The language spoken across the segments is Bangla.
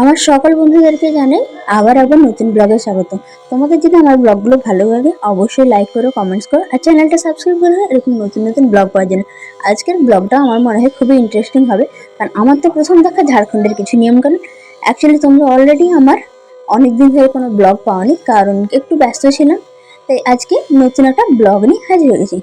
আমার সকল বন্ধুদেরকে জানাই আবার একবার নতুন ব্লগে স্বাগত। তোমাদের যদি আমার ব্লগগুলো ভালো লাগে অবশ্যই লাইক করো, কমেন্টস করো আর চ্যানেলটা সাবস্ক্রাইব করো এরকম নতুন নতুন ব্লগ পাওয়ার জন্য। আজকের ব্লগটা আমার মনে হয় খুবই ইন্টারেস্টিং হবে, কারণ আমার তো প্রথম দেখা ঝাড়খণ্ডের কিছু নিয়মকানুন। অ্যাকচুয়ালি তোমরা অলরেডি আমার অনেকদিন ধরে কোনো ব্লগ পাওনি, কারণ একটু ব্যস্ত ছিলাম, তাই আজকে নতুন একটা ব্লগ নিয়ে হাজির হয়ে গেছি।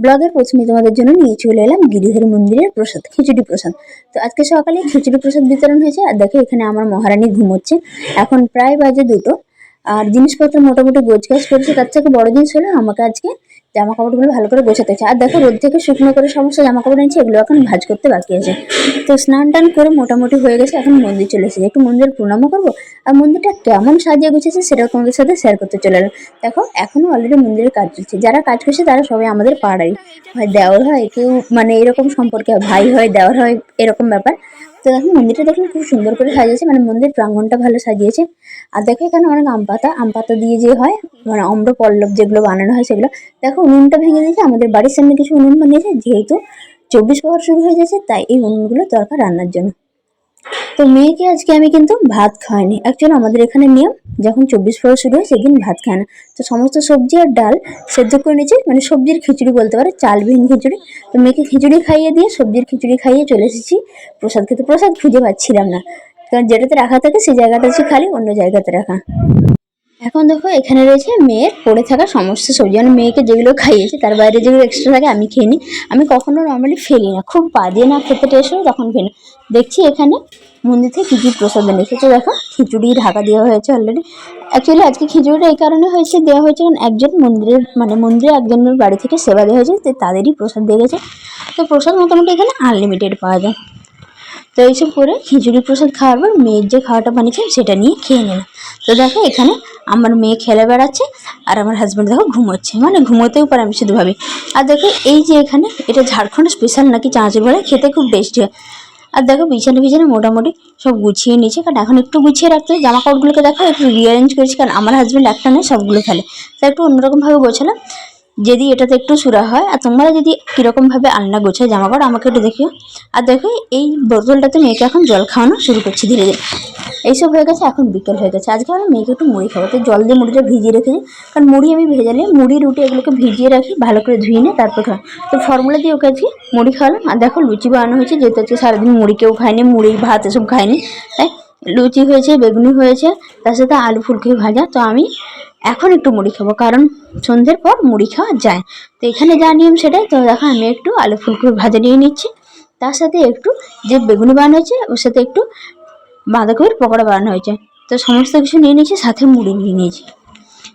ব্লগের প্রথমে তোমাদের জন্য নিয়ে চলে এলাম গিরিধর মন্দিরের প্রসাদ, খিচুড়ি প্রসাদ। তো আজকে সকালে খিচুড়ি প্রসাদ বিতরণ হয়েছে, আর দেখো এখানে আমার মহারানী ঘুমোচ্ছে। এখন প্রায় বাজে 2টো, আর জিনিসপত্র মোটামুটি গোছগাছ করেছে। তার থেকে বড় জিনিস হলো আমাকে আজকে জামা কাপড়গুলো ভালো করে গোছাতে হচ্ছে। আর দেখো রোদ থেকে শুকনো করে সমস্ত জামা কাপড় এনেছি, এগুলো এখন ভাঁজ করতে বাকি আছে। তো স্নান টান করে মোটামুটি হয়ে গেছে, এখন মন্দির চলে এসেছি, একটু মন্দির প্রণামও করবো। আর মন্দিরটা কেমন সাজিয়ে গুছিয়েছে সেটাও তোমাদের সাথে শেয়ার করতে চলে এলাম। দেখো এখনো অলরেডি মন্দিরের কাজ চলছে, যারা কাজ করছে তারা সবাই আমাদের পাড়ারই, হয় দেওর হয় কেউ, মানে এরকম সম্পর্কে ভাই হয়, দেওর হয়, এরকম ব্যাপার। তো দেখো মন্দিরটা দেখলে খুব সুন্দর করে সাজিয়েছে, মানে মন্দির প্রাঙ্গণটা ভালো সাজিয়েছে। আর দেখো এখানে অনেক আম পাতা দিয়ে যে হয়, মানে অম্র পল্লব যেগুলো বানানো হয় সেগুলো। দেখো উনুনটা ভেঙে দিয়েছে, আমাদের বাড়ির সামনে কিছু উনুন বানিয়েছে, যেহেতু 24 প্রহর শুরু হয়ে যাচ্ছে তাই এই উনুনগুলো দরকার রান্নার জন্য। তো মেয়েকে আজকে আমি কিন্তু ভাত খাওয়াইনি। অ্যাকচুয়ালি আমাদের এখানে নিয়ম, যখন 24 প্রহর শুরু হয় সেদিন ভাত খায় না। তো সমস্ত সবজি আর ডাল সেদ্ধ করে নিয়েছি, মানে সবজির খিচুড়ি বলতে পারে, চালবিহীন খিচুড়ি। তো মেয়েকে খিচুড়ি খাইয়ে দিয়ে সবজির খিচুড়ি খাইয়ে চলে এসেছি প্রসাদ খেতে। প্রসাদ খুঁজে পাচ্ছিলাম না, কারণ যেটাতে রাখা থাকে সেই জায়গাটা হচ্ছে খালি, অন্য জায়গাতে রাখা। এখন দেখো এখানে রয়েছে মেয়ের পড়ে থাকা সমস্ত সবজি, মানে মেয়েকে যেগুলো খাইয়েছে তার বাইরে যেগুলো এক্সট্রা থাকে আমি খেয়ে নিই। আমি কখনো নর্মালি ফেলি না, খুব বাজে না খেতে টেস্ট হয় তখন ফেলি। দেখছি এখানে মন্দির থেকে কী কী প্রসাদ এনেছে। তো দেখো খিচুড়ি ঢাকা দেওয়া হয়েছে অলরেডি। অ্যাকচুয়ালি আজকে খিচুড়িটা এই কারণে হয়েছে, দেওয়া হয়েছে কারণ একজন মন্দিরের, মানে মন্দিরে একজনের বাড়ি থেকে সেবা দেওয়া হয়েছে, তো তাদেরই প্রসাদ দিয়ে গেছে। তো প্রসাদ মোটামুটি এখানে আনলিমিটেড পাওয়া যায়। তো এইসব করে খিচুড়ি প্রসাদ খাওয়ার পর মেয়ের যে খাওয়াটা বানিয়েছিলাম সেটা নিয়ে খেয়ে নিলাম। তো দেখো এখানে আমার মেয়ে খেলে বেড়াচ্ছে, আর আমার হাজব্যান্ড দেখো ঘুমোচ্ছে, মানে ঘুমোতেও পারে আমি শুধু ভাবি। আর দেখো এই যে এখানে এটা ঝাড়খণ্ড স্পেশাল নাকি চাঁচের বড়া, খেতে খুব টেস্টি হয়। আর দেখো বিছানা মোটামুটি সব গুছিয়ে নিয়েছি, কারণ এখন একটু গুছিয়ে রাখতে হয়। জামা কাপড়গুলোকে দেখো একটু রিঅ্যারেঞ্জ করেছি, কারণ আমার হাজব্যান্ড একটা নেই সবগুলো ফেলে, তাই একটু অন্যরকমভাবে গোছালাম, যদি এটাতে একটু সুরা হয়। আর তোমরা যদি কীরকমভাবে আলনা গোছায় জামা কাপড় আমাকে একটু দেখিও। আর দেখো এই বোতলটাতে মেয়েকে এখন জল খাওয়ানো শুরু করছি ধীরে ধীরে। এইসব হয়ে গেছে, এখন বিকেল হয়ে গেছে। আজকে আমরা মেয়েকে একটু মুড়ি খাবো, তো জল দিয়ে মুড়িটা ভিজিয়ে রেখেছি, কারণ মুড়ি আমি ভেজালে মুড়ি রুটি এগুলোকে ভিজিয়ে রাখি, ভালো করে ধুয়ে নিয়ে তারপর খাওয়া। তো ফর্মুলা দিয়ে ওকে আজকে মুড়ি খাওয়ালাম। আর দেখো লুচি বানানো হয়েছে, যেহেতু আজকে সারাদিন মুড়ি কেউ খায়নি, মুড়ি ভাত এসব খায়নি, তাই লুচি হয়েছে, বেগুনি হয়েছে, তার সাথে আলু ফুলকপি ভাজা। তো আমি এখন একটু মুড়ি খাবো, কারণ সন্ধ্যের পর মুড়ি খাওয়া যায়। তো এখানে যা নিয়ম সেটাই। তো দেখো আমি একটু আলু ফুলকপি ভাজা নিয়ে নিচ্ছি, তার সাথে একটু যে বেগুনি বানানো হয়েছে ওর সাথে একটু বাঁধাকপির পকোড়া বানানো হয়েছে। তো সমস্ত কিছু নিয়ে নিয়েছি, সাথে মুড়ি নিয়ে নিয়েছি।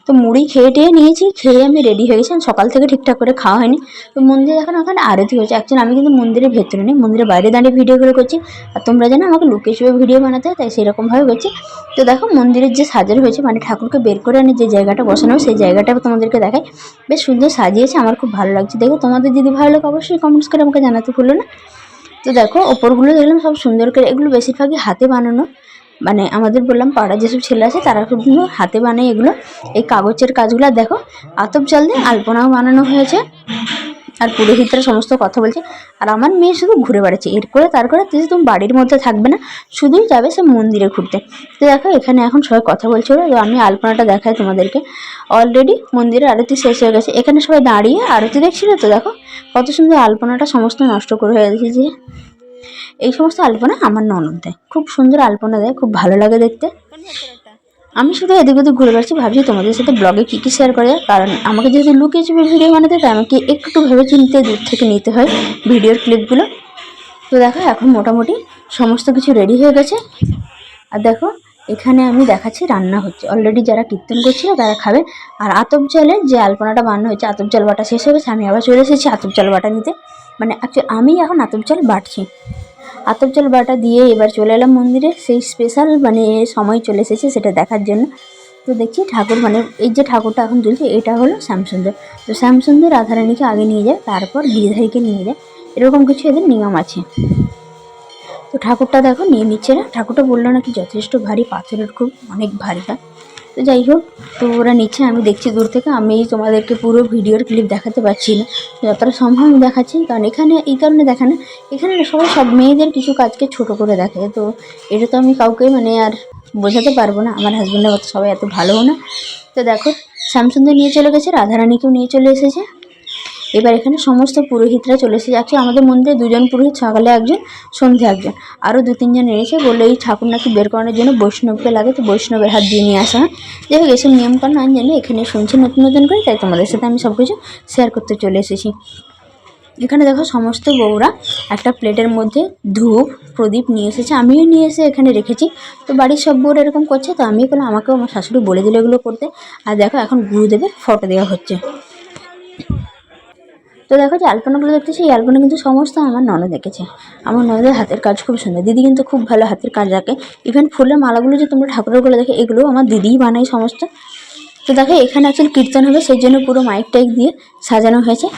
তো মুড়ি খেয়ে টেয়ে নিয়েছি, খেয়ে আমি রেডি হয়ে গেছি। সকাল থেকে ঠিকঠাক করে খাওয়া হয়নি। তো মন্দিরে এখন ওখানে আরতি হয়েছে। অ্যাকচুয়ালি আমি কিন্তু মন্দিরের ভেতরে নেই, মন্দিরের বাইরে দাঁড়িয়ে ভিডিওগুলো করছি। আর তোমরা জানো আমাকে লুকিয়ে ছুপে ভিডিও বানাতে হয়, তাই সেরকমভাবে করছি। তো দেখো মন্দিরের যে সাজানো হয়েছে, মানে ঠাকুরকে বের করে এনে যে জায়গাটা বসানো সেই জায়গাটা তোমাদেরকে দেখায়, বেশ সুন্দর সাজিয়েছে, আমার খুব ভালো লাগছে। দেখো তোমাদের যদি ভালো লাগে অবশ্যই কমেন্টস করে আমাকে জানাতে ভুলো না। তো দেখো ওপরগুলো দেখলাম সব সুন্দর করে, এগুলো বেশিরভাগই হাতে বানানো, মানে আমাদের বললাম পাড়া যেসব ছেলে আছে তারা খুব হাতে বানায় এগুলো, এই কাগজের কাজগুলো। দেখো আতপ চাল দিয়ে আলপনাও বানানো হয়েছে, আর পুরোহিতরা সমস্ত কথা বলছে। আর আমার মেয়ে শুধু ঘুরে বেড়াচ্ছে, এর করে তার করে, তুমি বাড়ির মধ্যে থাকবে না, শুধুই যাবে সে মন্দিরে ঘুরতে। তো দেখো এখানে এখন সবাই কথা বলছিল, তো আমি আলপনাটা দেখাই তোমাদেরকে। অলরেডি মন্দিরের আরতি শেষ হয়ে গেছে, এখানে সবাই দাঁড়িয়ে আরতি দেখছিল। তো দেখো কত সুন্দর আলপনাটা সমস্ত নষ্ট করে হয়ে গেছে। যে এই সমস্ত আলপনা আমার ননদ দেয়, খুব সুন্দর আলপনা দেয়, খুব ভালো লাগে দেখতে। আমি শুধু এদিক ওদিক ঘুরে বেড়াচ্ছি, ভাবছি তোমাদের সাথে ব্লগে কী কী শেয়ার করা যায়, কারণ আমাকে যেহেতু লুকিয়ে চুপে ভিডিও বানাতে, তাই আমাকে একটু ভেবে চিন্তে দূর থেকে নিতে হয় ভিডিওর ক্লিপগুলো। তো দেখো এখন মোটামুটি সমস্ত কিছু রেডি হয়ে গেছে। আর দেখো এখানে আমি দেখাচ্ছি রান্না হচ্ছে, অলরেডি যারা কীর্তন করছিল তারা খাবে। আর আতপ চালের যে আলপনাটা বানানো হয়েছে, আতপ চাল বাটা শেষ হয়ে গেছে, আমি আবার চলে এসেছি আতপ চাল বাটা নিতে। মানে অ্যাকচুয়ালি আমি এখন আতপ চাল বাটছি, আতপ চাল বাটা দিয়ে এবার চলে এলাম মন্দিরে। সেই স্পেশাল মানে সময় চলে এসেছে সেটা দেখার জন্য। তো দেখছি ঠাকুর, মানে এই যে ঠাকুরটা এখন চলছে এটা হলো শ্যামসুন্দর। তো শ্যামসুন্দর রাধারানীকে আগে নিয়ে যায়, তারপর গিরিধারীকে নিয়ে যায়, এরকম কিছু এদের নিয়ম আছে। তো ঠাকুরটা দেখো নিয়ে নিচ্ছে না, ঠাকুরটা বললো নাকি যথেষ্ট ভারী, পাথরের খুব অনেক ভারীটা। তো যাই হোক, তো ওরা নিচ্ছে, আমি দেখছি দূর থেকে। আমি তোমাদেরকে পুরো ভিডিওর ক্লিপ দেখাতে পারছি না, যতটা সম্ভব আমি দেখাচ্ছি। কারণ এখানে এই কারণে দেখে না, এখানে সবাই সব মেয়েদের কিছু কাজকে ছোট করে দেখে। তো এটা তো আমি কাউকে মানে আর বোঝাতে পারবো না, আমার হাজব্যান্ডের মতো সবাই এত ভালোও না। তো দেখো, শ্যামসুন্দর নিয়ে চলে গেছে, রাধারানীকেও নিয়ে চলে এসেছে। এবার এখানে সমস্ত পুরোহিতরা চলে এসে যাচ্ছে। আমাদের মন্দিরে 2জন পুরোহিত, সকালে একজন, সন্ধ্যে একজন, আরও 2-3 জন এনেছে। বলে এই ঠাকুর নাকি বের করানোর জন্য বৈষ্ণবকে লাগে, তো বৈষ্ণবের হাত দিয়ে নিয়ে আসা হয়। যাই হোক, এসব নিয়মকানুন আমি জানি, এখানে শুনছি নতুন নতুন করে, তাই তোমাদের সাথে আমি সব কিছু শেয়ার করতে চলে এসেছি। এখানে দেখো সমস্ত বউরা একটা প্লেটের মধ্যে ধূপ প্রদীপ নিয়ে এসেছে, আমিও নিয়ে এসে এখানে রেখেছি। তো বাড়ির সব বউরা এরকম করছে, তো আমি বললাম, আমাকেও আমার শাশুড়ি বলে দিল এগুলো করতে। আর দেখো এখন গুরুদেবের ফটো দেওয়া হচ্ছে। তো দেখো যে আলপনাগুলো দেখতেছি, এই আলপনা কিন্তু সমস্ত আমার ননদ এঁকেছে। আমার ননদের হাতের কাজ খুব সুন্দর, দিদি কিন্তু খুব ভালো হাতের কাজ রাখে। ইভেন ফুলের মালাগুলো যে তোমরা ঠাকুরের গলে দেখে, এগুলোও আমার দিদিই বানায় সমস্ত। তো দেখো এখানে অ্যাকচুয়ালি কীর্তন হবে, সেই জন্য পুরো মাইক টাইক দিয়ে সাজানো হয়েছে।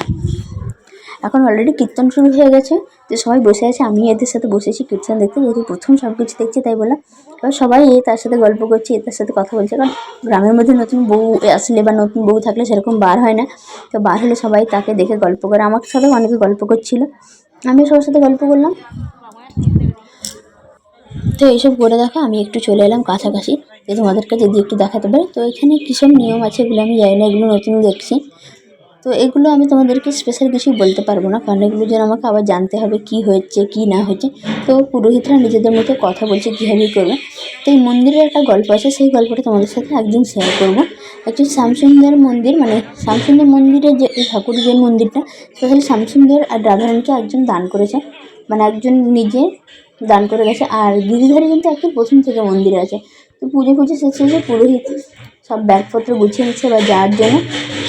এখন অলরেডি কীর্তন শুরু হয়ে গেছে, যে সবাই বসে আছে, আমি এদের সাথে বসেছি কীর্তন দেখতে, যেহেতু প্রথম সব কিছু দেখছি তাই বললাম। এবার সবাই তার সাথে গল্প করছে, তার সাথে কথা বলছে। কারণ গ্রামের মধ্যে নতুন বউ আসলে বা নতুন বউ থাকলে সেরকম বার হয় না, তো বার হলে সবাই তাকে দেখে গল্প করে। আমার সাথেও অনেকে গল্প করছিল, আমিও সবার সাথে গল্প করলাম। তো এইসব করে দেখো আমি একটু চলে এলাম কাছাকাছি, যে তোমাদেরকে যদি একটু দেখাতে পারি। তো এখানে কীসব নিয়ম আছে এগুলো আমি জানি না, এগুলো নতুন দেখছি। তো এগুলো আমি তোমাদেরকে স্পেশাল কিছুই বলতে পারবো না, কারণ এগুলো যেন আমাকে আবার জানতে হবে কী হচ্ছে কী না হচ্ছে। তো পুরোহিতরা নিজেদের মধ্যে কথা বলছে কীভাবে করবে। তো এই মন্দিরের একটা গল্প আছে, সেই গল্পটা তোমাদের সাথে একদিন শেয়ার করবো। অ্যাকচুয়ালি শ্যামসুন্দর মন্দির, মানে শ্যামসুন্দর মন্দিরের যে এই ঠাকুর যে মন্দিরটা, স্পেশালি শ্যামসুন্দর আর রাধারানীকে একজন দান করেছে, মানে একজন নিজে দান করে গেছে। আর গিরিধারী কিন্তু একদম প্রথম থেকে মন্দিরে আছে। তো পুজো শেষ হয়েছে, পুরোহিত সব ব্যাগপত্র গুছিয়ে নিচ্ছে বা যাওয়ার জন্য।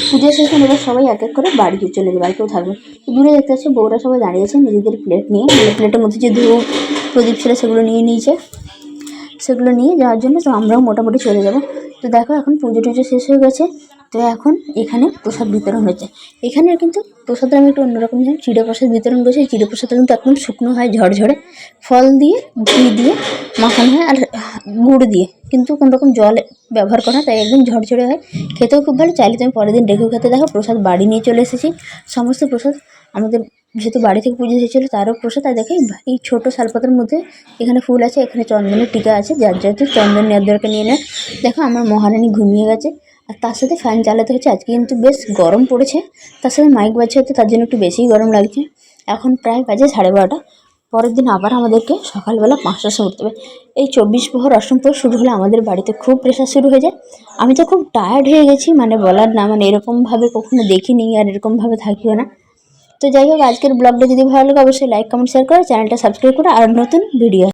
পুজো শেষ হলে এবার সবাই এক এক করে বাড়ি চলে যাবে, আর কেউ থাকবে। তো দূরে দেখতে পাচ্ছি বউরা সবাই দাঁড়িয়েছে নিজেদের প্লেট নিয়ে, প্লেটের মধ্যে যে ধূপ প্রদীপ ছিল সেগুলো নিয়ে নিয়েছে, সেগুলো নিয়ে যাওয়ার জন্য। তো আমরাও মোটামুটি চলে যাব। তো দেখো এখন পুজো টুজো শেষ হয়ে গেছে, তো এখন এখানে প্রসাদ বিতরণ হচ্ছে। এখানে কিন্তু প্রসাদটা আমি একটু অন্যরকম জানি, চিড়ে প্রসাদ বিতরণ করছে। চিড়ে প্রসাদটা কিন্তু একদম শুকনো হয়, ঝরঝরে, ফল দিয়ে ঘি দিয়ে মাখানো হয়, আর গুড় দিয়ে, কিন্তু কোনো রকম জল ব্যবহার করা, তাই একদম ঝরঝরে হয়, খেতেও খুব ভালো। চাইলে তুমি পরের দিন রেখেও খেতে। দেখো প্রসাদ বাড়ি নিয়ে চলে এসেছি, সমস্ত প্রসাদ আমাদের যেহেতু বাড়ি থেকে পুজো এসেছিলো তারও প্রসাদ। আর দেখে এই ছোটো শালপাতার মধ্যে এখানে ফুল আছে, এখানে চন্দনের টিকা আছে, যার যেহেতু চন্দন নেওয়ার দরকার নিয়ে নেয়। দেখো আমার মহারানী ঘুমিয়ে গেছে, আর তার সাথে ফ্যান চালাতে হচ্ছে। আজকে কিন্তু বেশ গরম পড়েছে, তার সাথে মাইক বাজছে হতে, তার জন্য একটু বেশিই গরম লাগছে। এখন প্রায় বাজে 12:30। পরের দিন আবার আমাদেরকে সকালবেলা 5টার সময় উঠতে হবে। এই 24 প্রহর অষ্টম প্রহর শুরু হলে আমাদের বাড়িতে খুব প্রেশার শুরু হয়ে যায়। আমি তো খুব টায়ার্ড হয়ে গেছি, মানে বলার না, মানে এরকমভাবে কখনো দেখিনি আর এরকমভাবে থাকিও না। তো যাই হোক, আজকের ব্লগটা যদি ভালো লাগে অবশ্যই লাইক কমেন্ট শেয়ার করো, চ্যানেলটা সাবস্ক্রাইব করো, আর নতুন ভিডিও